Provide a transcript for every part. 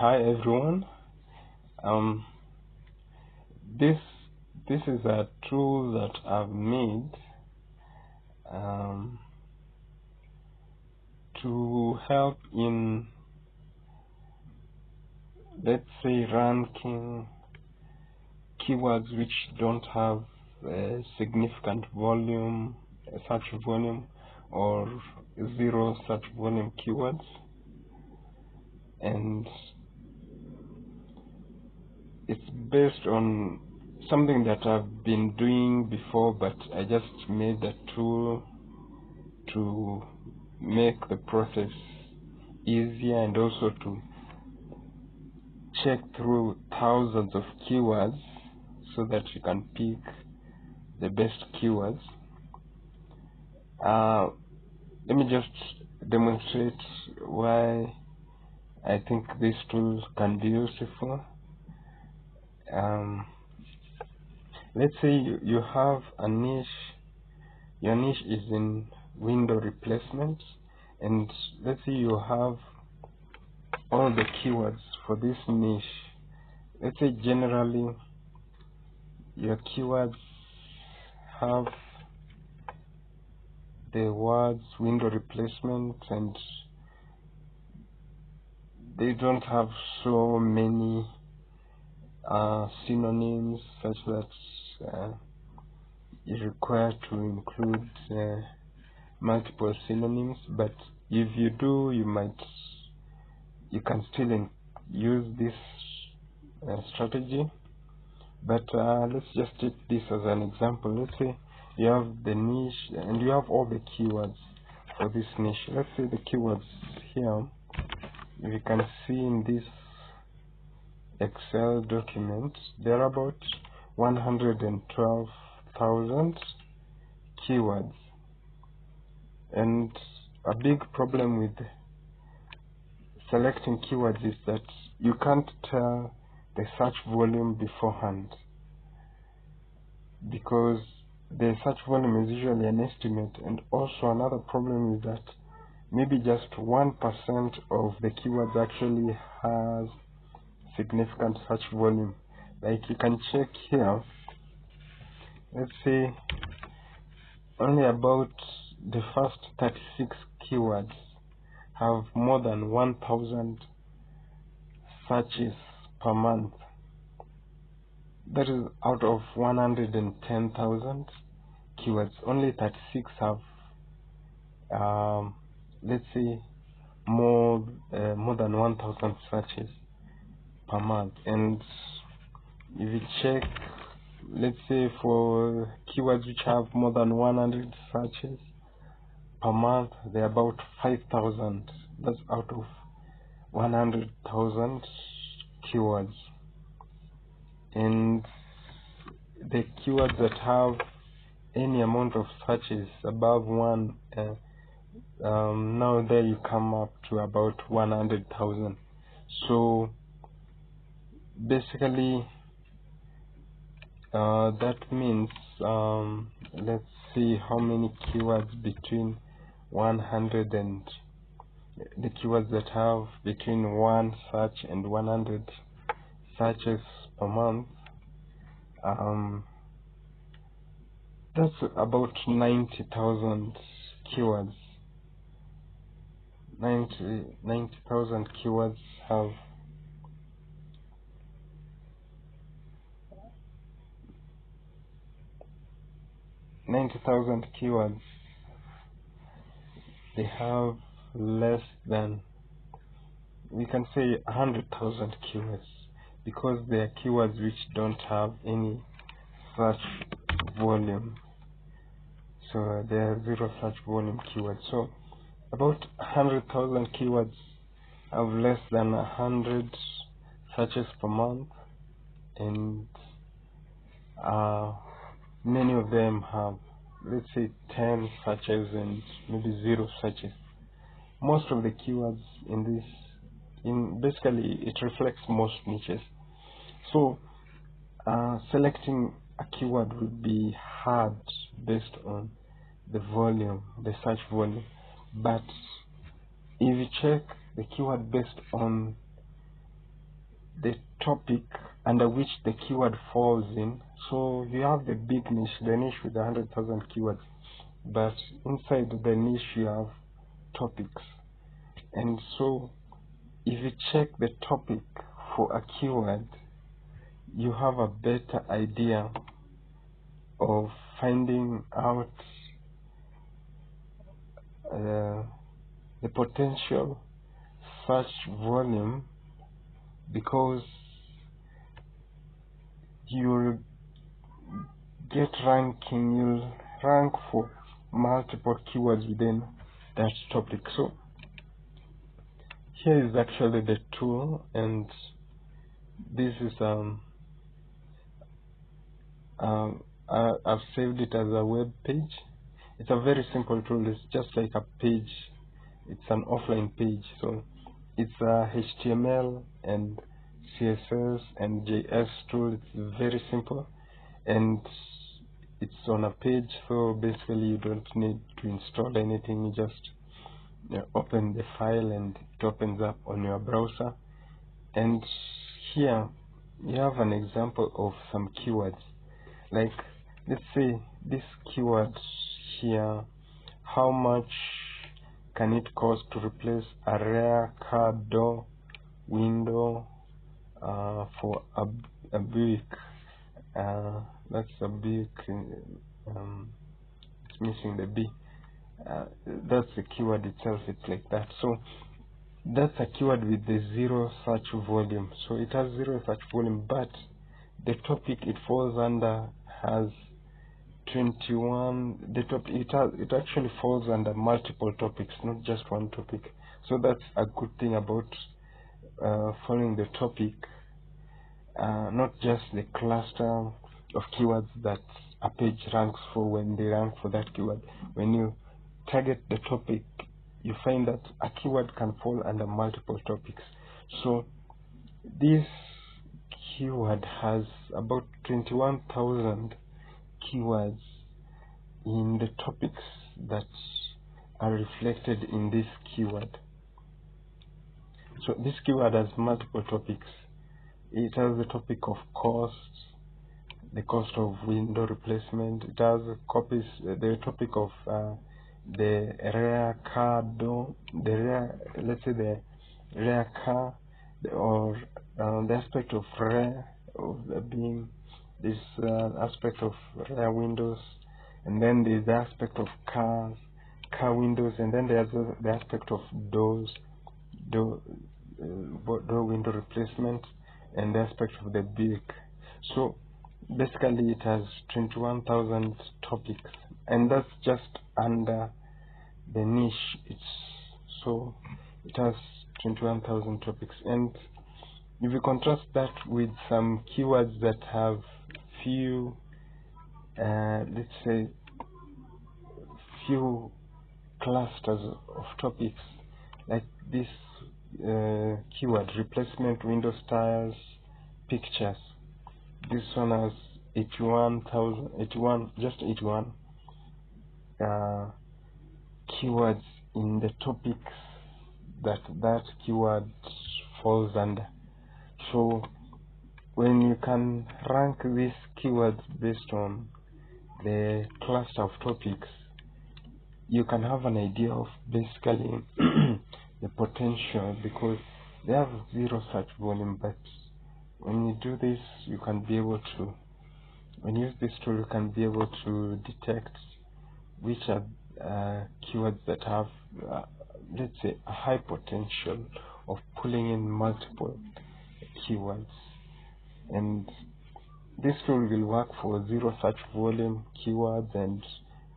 Hi everyone. Um, this this is a tool that I've made um, to help in, let's say, ranking keywords which don't have a significant volume, search volume, or zero search volume keywords, and it's based on something that I've been doing before, but I just made a tool to make the process easier and also to check through thousands of keywords so that you can pick the best keywords. Let me just demonstrate why I think this tool can be useful. Let's say you have a niche. Your niche is in window replacement, and let's say you have all the keywords for this niche. Let's say generally your keywords have the words window replacement, and they don't have so many synonyms such that you require to include multiple synonyms. But if you do, you can still use this strategy. But let's just take this as an example. Let's say you have the niche and you have all the keywords for this niche. Let's say the keywords here, if you can see in this Excel document, there are about 112,000 keywords. And a big problem with selecting keywords is that you can't tell the search volume beforehand, because the search volume is usually an estimate. And also another problem is that maybe just 1% of the keywords actually has significant search volume. Like you can check here, let's say only about the first 36 keywords have more than 1,000 searches per month. That is out of 110,000 keywords. Only 36 have let's say more than 1,000 searches per month. And if you check, let's say for keywords which have more than 100 searches per month, they're about 5,000. That's out of 100,000 keywords. And the keywords that have any amount of searches above one, now there you come up to about 100,000. So basically that means let's see how many keywords between 100 and the keywords that have between 1 search and 100 searches per month. That's about 90,000 keywords. 90,000 keywords have 90,000 keywords. They have less than, we can say, 100,000 keywords, because they are keywords which don't have any search volume. So they are zero search volume keywords. So about 100,000 keywords have less than 100 searches per month, and many of them have, let's say, 10 searches and maybe 0 searches. Most of the keywords in this, basically it reflects most niches. So selecting a keyword would be hard based on the volume, the search volume. But if you check the keyword based on the topic under which the keyword falls in. So you have the big niche, the niche with 100,000 keywords, but inside the niche you have topics. And so if you check the topic for a keyword, you have a better idea of finding out the potential search volume, because you'll get ranking, you'll rank for multiple keywords within that topic. So here is actually the tool, and this is I've saved it as a web page. It's a very simple tool. It's just like a page. It's an offline page. So it's a HTML and CSS and JS tool. It's very simple, and it's on a page. So basically, you don't need to install anything. You just open the file, and it opens up on your browser. And here you have an example of some keywords. Like, let's say this keyword here, how much can it cost to replace a rear car door window for a Buick? That's a Buick, it's missing the B. That's the keyword itself, it's like that. So that's a keyword with the zero search volume. So it has zero search volume, but the topic it falls under has 21. The topic it actually falls under multiple topics, not just one topic. So that's a good thing about following the topic, not just the cluster of keywords that a page ranks for when they rank for that keyword. When you target the topic, you find that a keyword can fall under multiple topics. So this keyword has about 21,000 keywords in the topics that are reflected in this keyword. So this keyword has multiple topics. It has the topic of cost, the cost of window replacement. It has the topic of the rear car door, let's say the rear car, or the aspect of rear of being this aspect of rear windows, and then there's the aspect of car windows, and then there's the aspect of door window replacement, and the aspect of the Buick. So basically it has 21,000 topics, and that's just under the niche. So it has 21,000 topics. And if you contrast that with some keywords that have few, let's say few clusters of topics, like this keyword replacement window styles pictures. This one has 81 keywords in the topics that keyword falls under. So when you can rank these keywords based on the cluster of topics, you can have an idea of basically the potential, because they have zero search volume. But when you do this, you can be able to, when you use this tool, you can be able to detect which are keywords that have let's say a high potential of pulling in multiple keywords. And this tool will work for zero search volume keywords and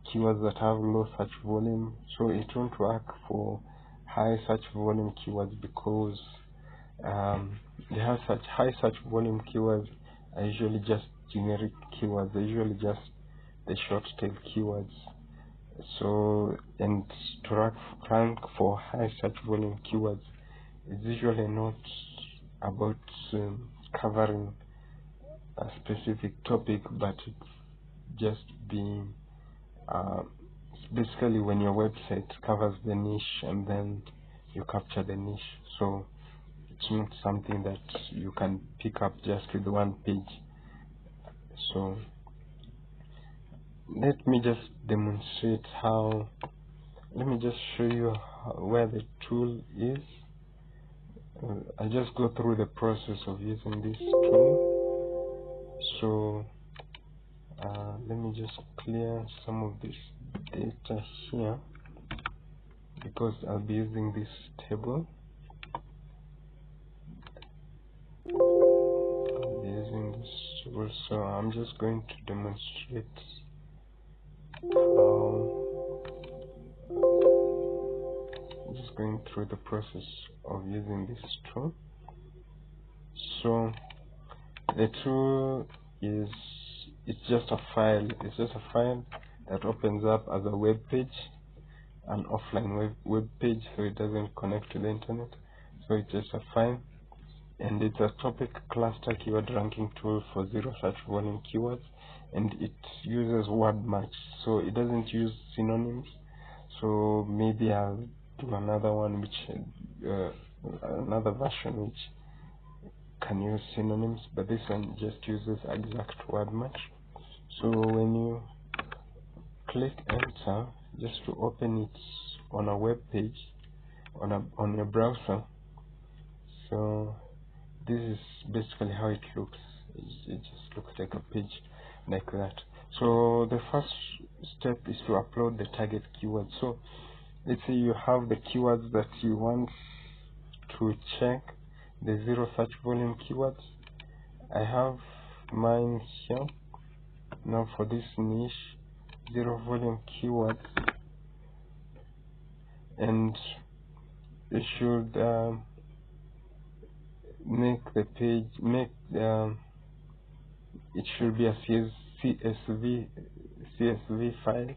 keywords that have low search volume. So it won't work for high search volume keywords, because such high search volume keywords are usually just generic keywords. They're usually just the short tail keywords. So, and to rank for high search volume keywords, it's usually not about covering a specific topic, but it's just being basically when your website covers the niche and then you capture the niche. So it's not something that you can pick up just with one page. So let me just demonstrate how. Let me just show you where the tool is. I just go through the process of using this tool. So let me just clear some of this data here, because I'll be using this table. I'll be using this table, so I'm just going to demonstrate how. Just going through the process of using this tool. So the tool is, it's just a file. It's just a file that opens up as a web page, an offline web page, so it doesn't connect to the internet. So it's just a file, and it's a topic cluster keyword ranking tool for zero search volume keywords, and it uses word match, so it doesn't use synonyms. So maybe I'll do another one which another version which can use synonyms, but this one just uses exact word match. So when you click enter just to open it on a web page on your browser, so this is basically how it looks. It just looks like a page like that. So the first step is to upload the target keyword. So let's say you have the keywords that you want to check, the zero search volume keywords. I have mine here. Now for this niche, zero volume keywords, and you should make the page, it should be a CSV file,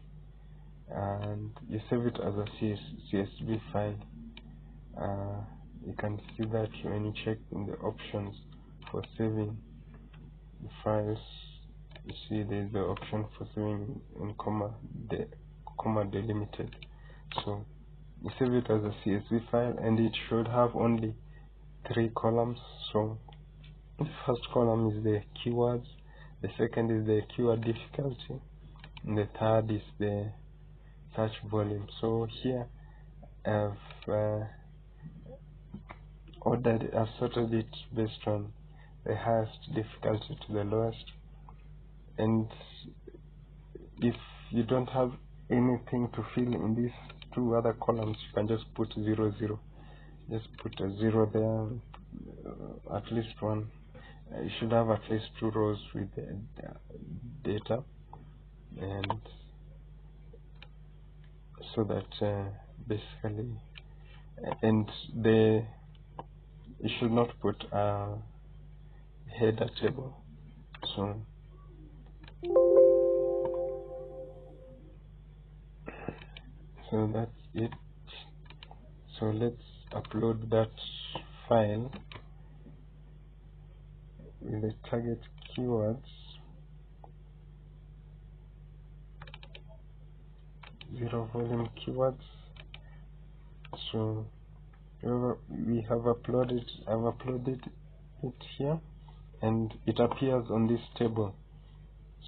and you save it as a CSV file. You can see that when you check in the options for saving the files, you see there's the option for saving in comma delimited. So you save it as a CSV file, and it should have only 3 columns. So the first column is the keywords, the second is the keyword difficulty, and the third is the search volume. So here I've I've sorted it based on the highest difficulty to the lowest, and if you don't have anything to fill in these 2 other columns, you can just put 0, 0. Just put a 0 there, at least one. You should have at least 2 rows with the data, and so that basically, and you should not put a header table. So that's it. So let's upload that file with the target keywords, zero volume keywords. So we have uploaded, I've uploaded it here, and it appears on this table.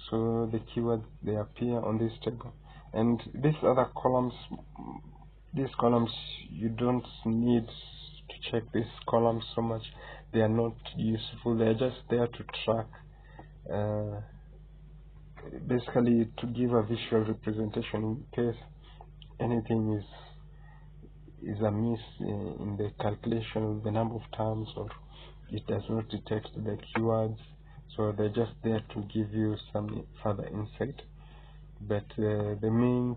So the keywords, they appear on this table, and these other columns, you don't need to check these columns so much. They are not useful. They are just there to track, basically to give a visual representation in case anything is amiss in the calculation of the number of terms, or it does not detect the keywords. So they're just there to give you some further insight. But the main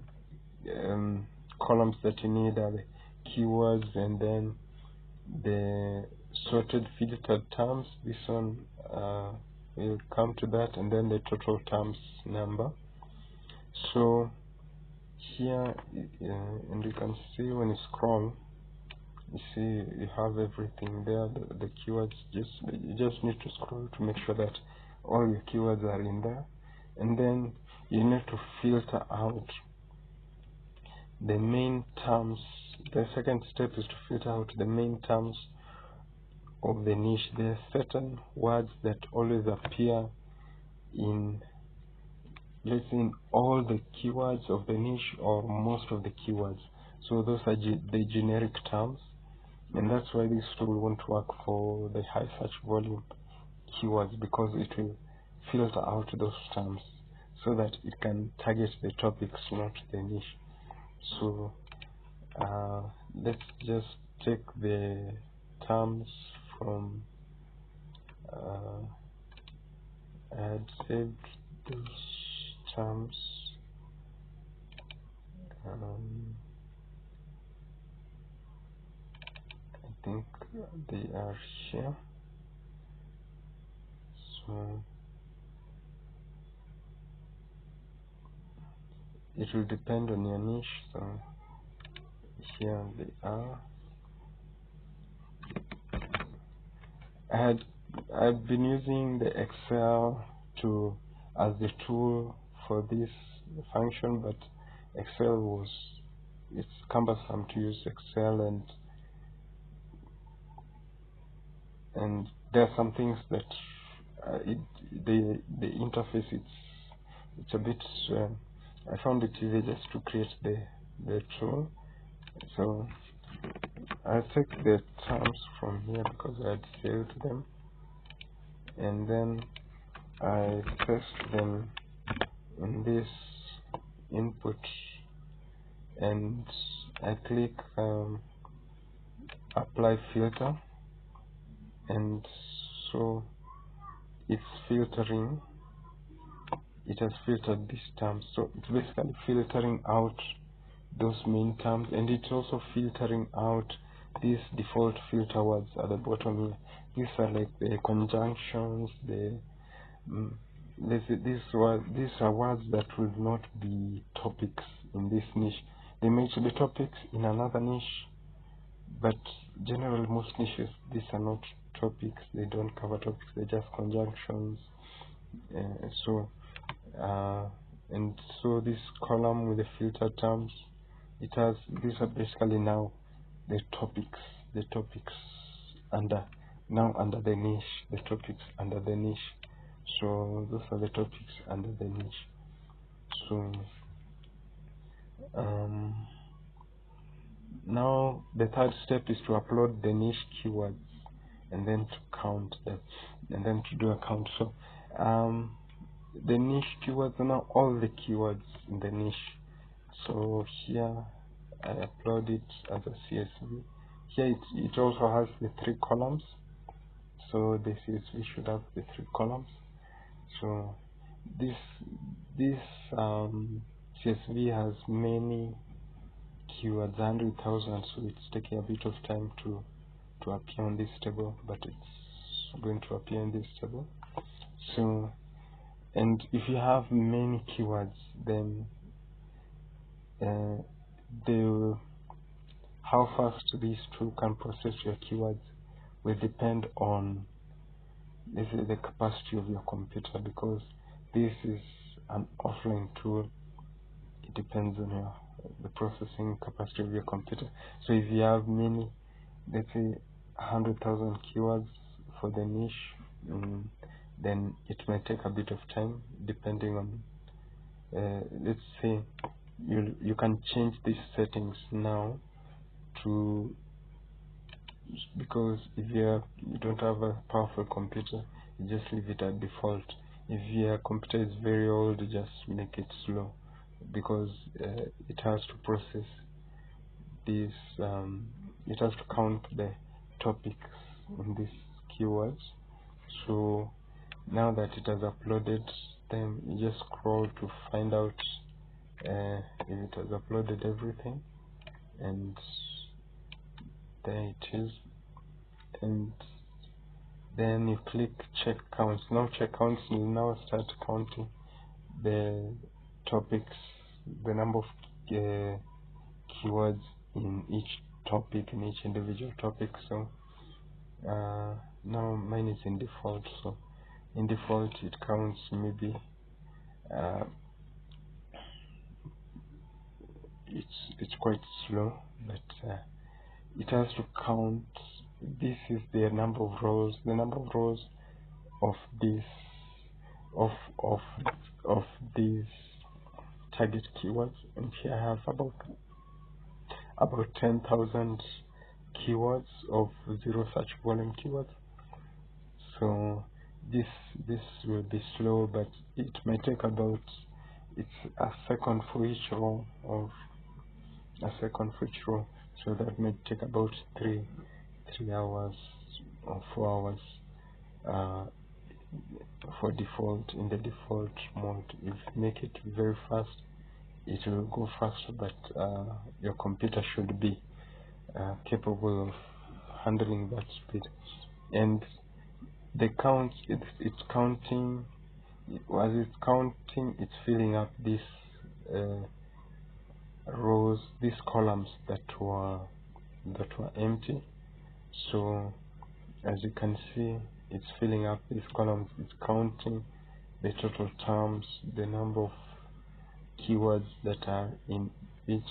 columns that you need are the keywords, and then the sorted filtered terms. This one will come to that, and then the total terms number. So here, and you can see when you scroll, you see you have everything there. The keywords, you just need to scroll to make sure that all your keywords are in there, and then you need to filter out the main terms. The second step is to filter out the main terms of the niche. There are certain words that always appear in, let's say, in all the keywords of the niche or most of the keywords. So those are the generic terms, and that's why this tool won't work for the high search volume keywords, because it will filter out those terms so that it can target the topics, not the niche. So let's just take the terms from I had saved those terms. I think they are here. So it will depend on your niche. So here they are. I've been using the Excel as the tool for this function, but it's cumbersome to use Excel, and there are some things that the interface, it's a bit I found it easy just to create the tool. So I'll take the terms from here because I had saved them, and then I paste them in this input, and I click apply filter, and so it's filtering. It has filtered these terms, so it's basically filtering out those main terms, and it's also filtering out these default filter words at the bottom here. These are like the conjunctions, these are words that will not be topics in this niche. They may be topics in another niche, but generally most niches, these are not topics. They don't cover topics, they're just conjunctions. And so this column with the filter terms, these are basically now the topics under the niche, the topics under the niche. So those are the topics under the niche. So now the third step is to upload the niche keywords, and then to count them, and then to do a count. So the niche keywords are now all the keywords in the niche. So here I upload it as a CSV. Here it also has the 3 columns. So the CSV should have the 3 columns. So this CSV has many keywords, 100,000. So it's taking a bit of time to appear on this table, but it's going to appear in this table. So, and if you have many keywords, then how fast these two can process your keywords will depend on the capacity of your computer, because this is an offline tool. It depends on the processing capacity of your computer. So if you have many, let's say 100,000 keywords for the niche, then it may take a bit of time, depending on let's say you can change these settings now because if you don't have a powerful computer, you just leave it at default. If your computer is very old, just make it slow, because it has to process these it has to count the topics in these keywords. So now that it has uploaded them, you just scroll to find out if it has uploaded everything, and there it is. And then you click check counts. Now check counts will now start counting the topics, the number of keywords in each topic, in each individual topic. So now mine is in default, so in default it counts maybe it's quite slow, but it has to count this is the number of rows. The number of rows of this of these target keywords, and here I have about 10,000 keywords of zero search volume keywords. So this will be slow, but it might take about a second for each row, so that might take about 3 hours or 4 hours for default. In the default mode, if you make it very fast, it will go faster, but your computer should be capable of handling that speed. And the count, it's counting. As it's counting, it's filling up these rows, these columns that were empty. So as you can see, it's filling up these columns. It's counting the total terms, the number of keywords that are in each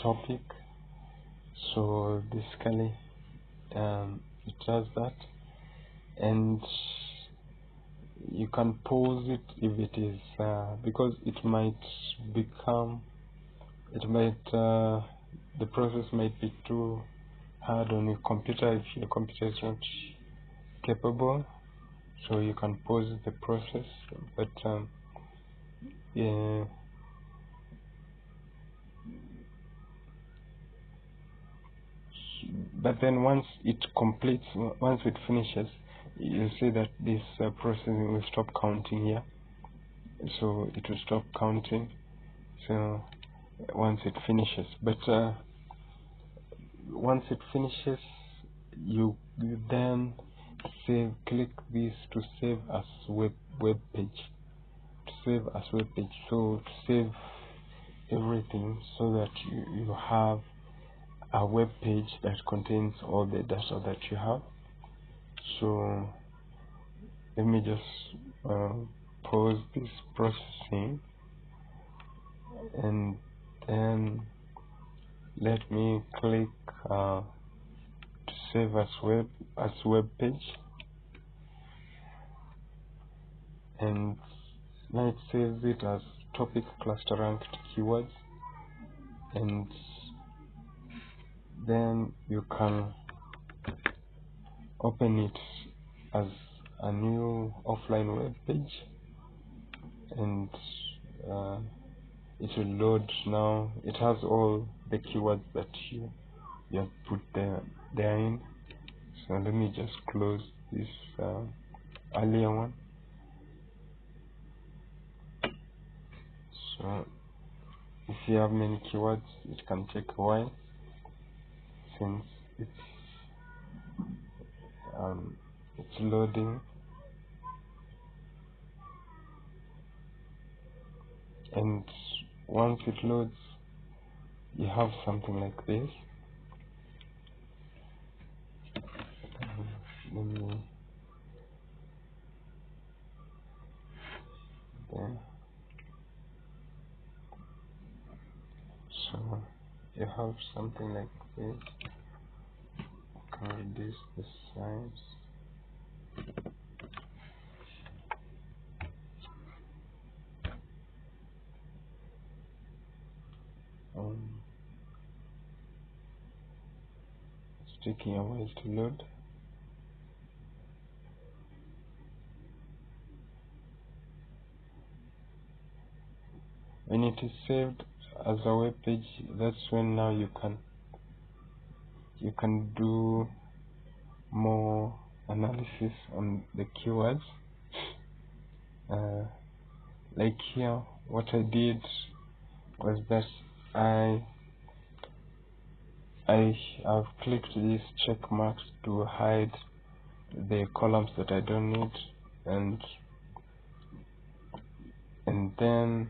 topic. So basically it does that, and you can pause it if it is because it might the process might be too hard on your computer if your computer is not capable. So you can pause the process, but yeah, but then once it finishes, you'll see that this processing will stop counting here. So it will stop counting. So once it finishes, but once it finishes, you then click this to save as web page. So to save everything, so that you have a web page that contains all the data that you have. So let me just pause this processing, and then let me click to save as web page, and now it saves it as topic cluster ranked keywords. And then you can open it as a new offline web page, and it will load. Now it has all the keywords that you have put there in. So let me just close this earlier one. So if you have many keywords, it can take a while, since it's loading. And once it loads, you have something like this. Let me there. So you have something like this. You can reduce the size. It's taking a while to load. When it is saved as a web page, that's when now you can do more analysis on the keywords. Like here, what I did was that I've clicked these check marks to hide the columns that I don't need, and then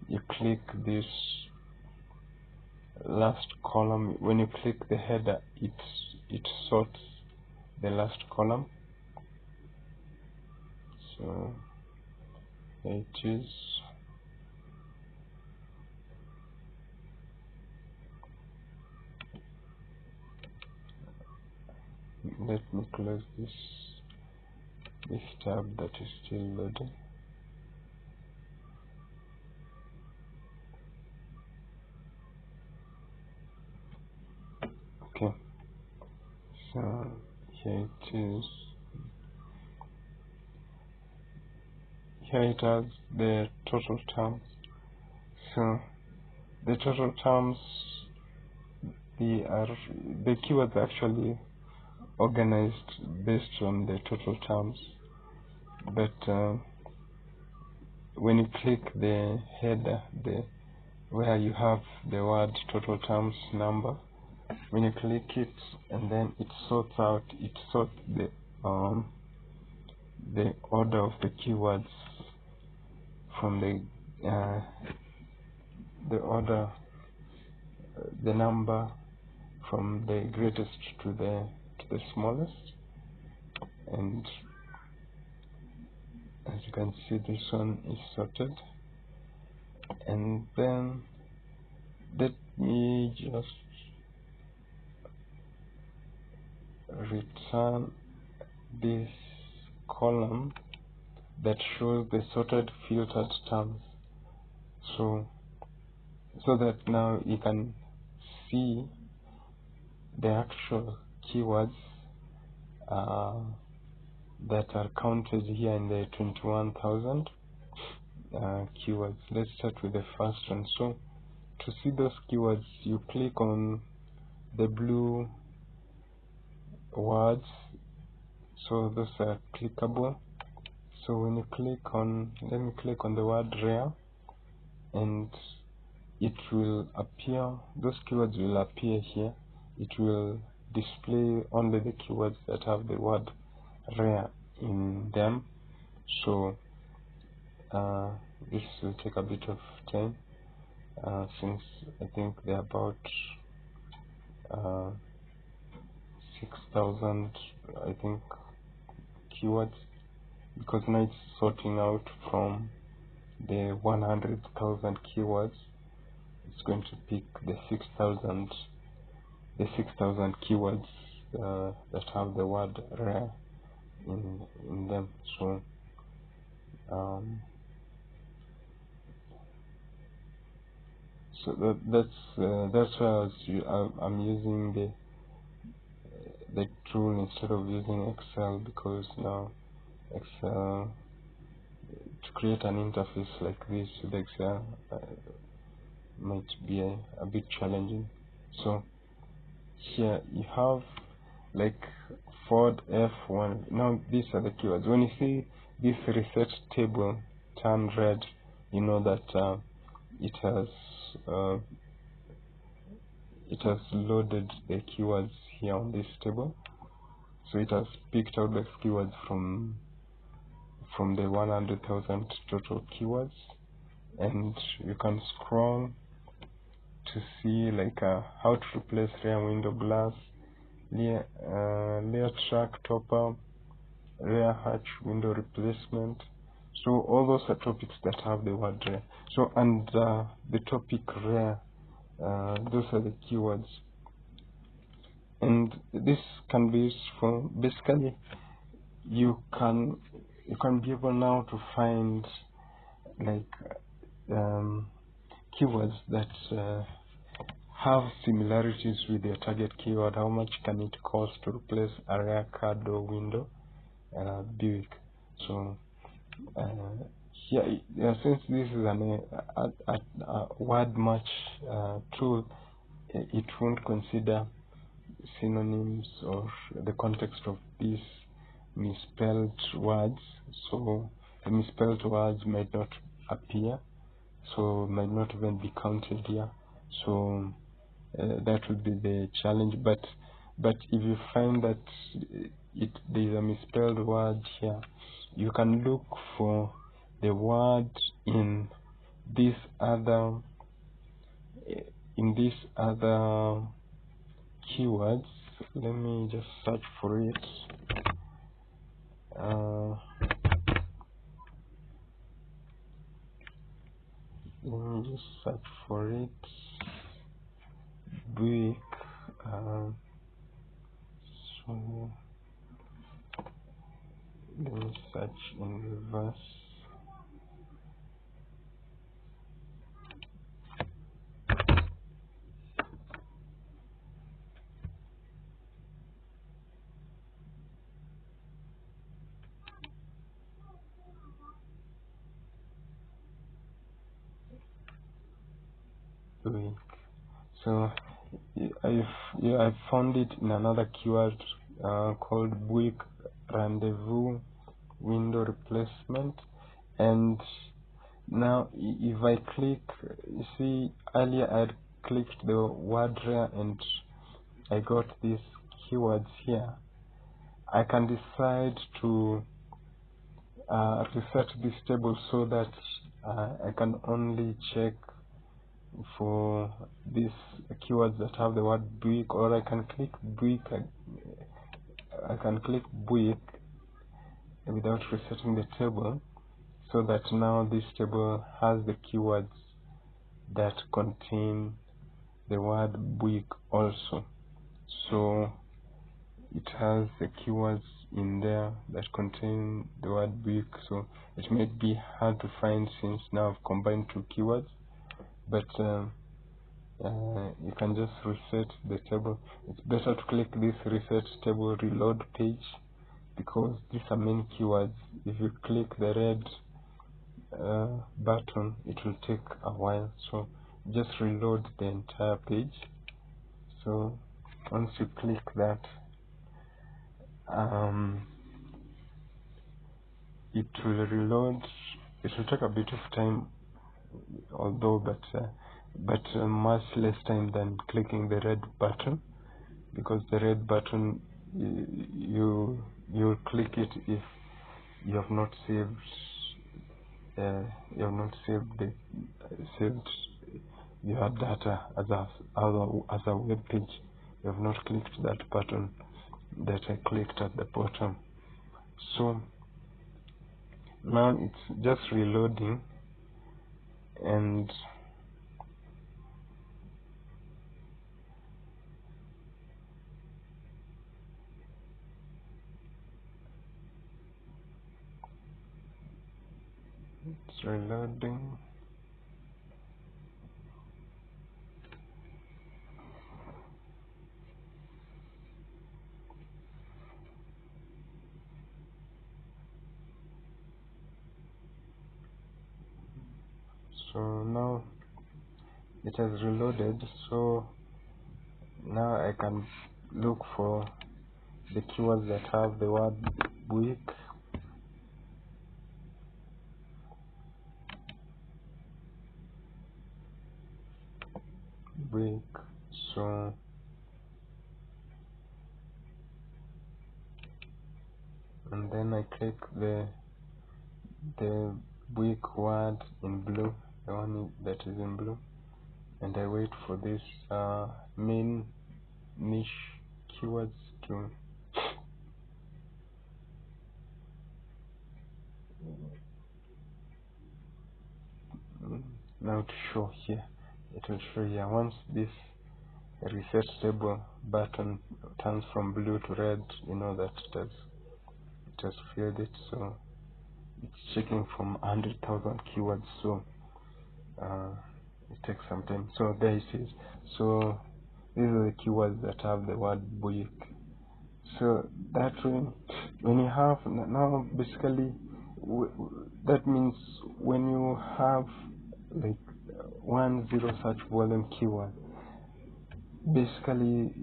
you click this last column. When you click the header, it sorts the last column. So it is. let me close this tab that is still loading. Okay, so here it is. Here it has the total terms. So the total terms, the keywords are actually organized based on the total terms, but when you click the header, where you have the word total terms number, when you click it, and then it sorts the order of the keywords from the number from the greatest to the smallest. And as you can see, this one is sorted. And then let me just return this column that shows the sorted filtered terms, so that now you can see the actual keywords that are counted here in the 21,000 keywords. Let's start with the first one. So to see those keywords, you click on the blue words, so those are clickable. So when you click on, let me click on the word rare, and it will appear, those keywords will appear here. It will display only the keywords that have the word rare in them. So this will take a bit of time, since I think they're about 6,000, I think, keywords, because now it's sorting out from the 100,000 keywords. It's going to pick the 6,000 keywords that have the word rare in them. So that's why I'm using the tool instead of using Excel, because now Excel, to create an interface like this with Excel might be a bit challenging. So here you have like Ford F1. Now these are the keywords. When you see this reset table turn red, you know that it has loaded the keywords here on this table. So it has picked out the keywords from the 100,000 total keywords, and you can scroll to see like how to replace rear window glass, rear track topper, rear hatch window replacement. So all those are topics that have the word rear. So under the topic rear, those are the keywords, and this can be used for, basically you can be able now to find like keywords that have similarities with your target keyword. How much can it cost to replace a rear car door window Buick? So here, since this is a word match tool, it won't consider synonyms or the context of these misspelled words. So the misspelled words might not appear, so might not even be counted here. So that would be the challenge. But if you find that there is a misspelled word here, you can look for the word in this other keywords. Let me just search for it. Let me just search for it. Buick. So search in reverse. Week. So I found it in another keyword called Buick rendezvous window replacement. And now if I click, you see earlier I clicked the word rare and I got these keywords here. I can decide to reset this table so that I can only check for these keywords that have the word Buick, or I can click Buick. I can click Buick without resetting the table, so that now this table has the keywords that contain the word Buick also. So it has the keywords in there that contain the word Buick, so it may be hard to find since now I've combined two keywords, but you can just reset the table. It's better to click this reset table reload page, because these are main keywords. If you click the red button, it will take a while, so just reload the entire page. So once you click that, it will reload. It will take a bit of time, although but much less time than clicking the red button, because the red button you'll click it if you have not saved saved your data as a web page. You have not clicked that button that I clicked at the bottom. So now it's just reloading, and it's reloading. So now it has reloaded, so now I can look for the keywords that have the word Buick. So and then I click the Buick word in blue, the one that is in blue, and I wait for this main niche keywords to now to show here. It will show here. Once this reset table button turns from blue to red, you know that it has filled it. So it's checking from 100,000 keywords, so it takes some time. So there it is. So these are the keywords that have the word Buick. So that way, when you have now basically that means when you have like 10 search volume keyword, basically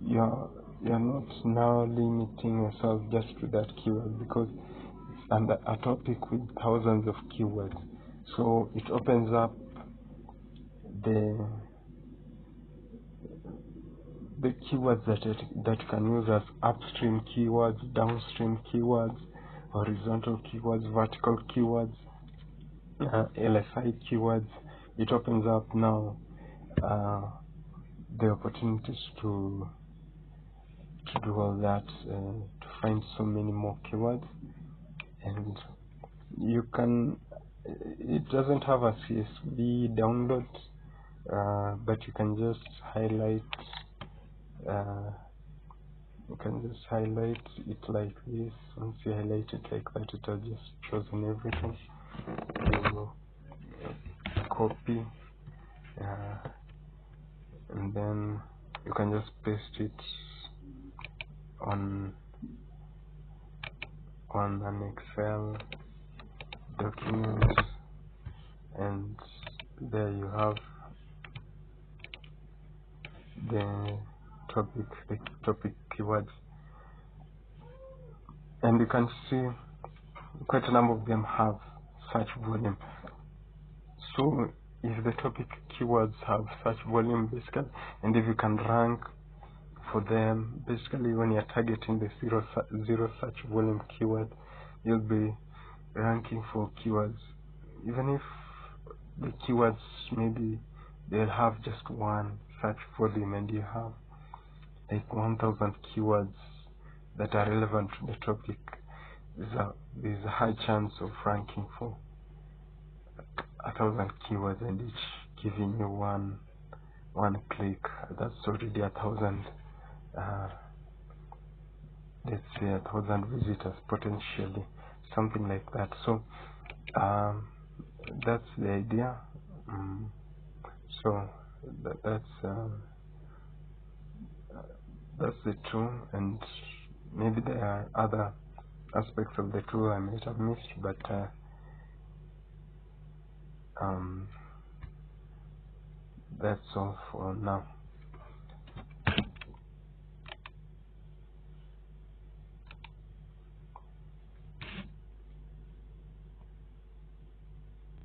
you're not now limiting yourself just to that keyword, because it's under a topic with thousands of keywords. So it opens up the keywords that you can use as upstream keywords, downstream keywords, horizontal keywords, vertical keywords, LSI keywords. It opens up now the opportunities to do all that, to find so many more keywords. And you can, it doesn't have a CSV download, but you can just highlight You can just highlight it like this. Once you highlight it like that, it will just chosen everything. You copy, and then you can just paste it on an Excel document, and there you have the topic keywords, and you can see quite a number of them have search volume. So if the topic keywords have search volume, basically, and if you can rank for them, basically when you're targeting the zero search volume keyword, you'll be ranking for keywords, even if the keywords maybe they'll have just one search volume, and you have like 1,000 keywords that are relevant to the topic. There's a high chance of ranking for 1,000 keywords, and each giving you one click. That's already 1,000. Let's say 1,000 visitors potentially, something like that. So that's the idea. So that's the tool, and maybe there are other aspects of the tool I might have missed, but that's all for now.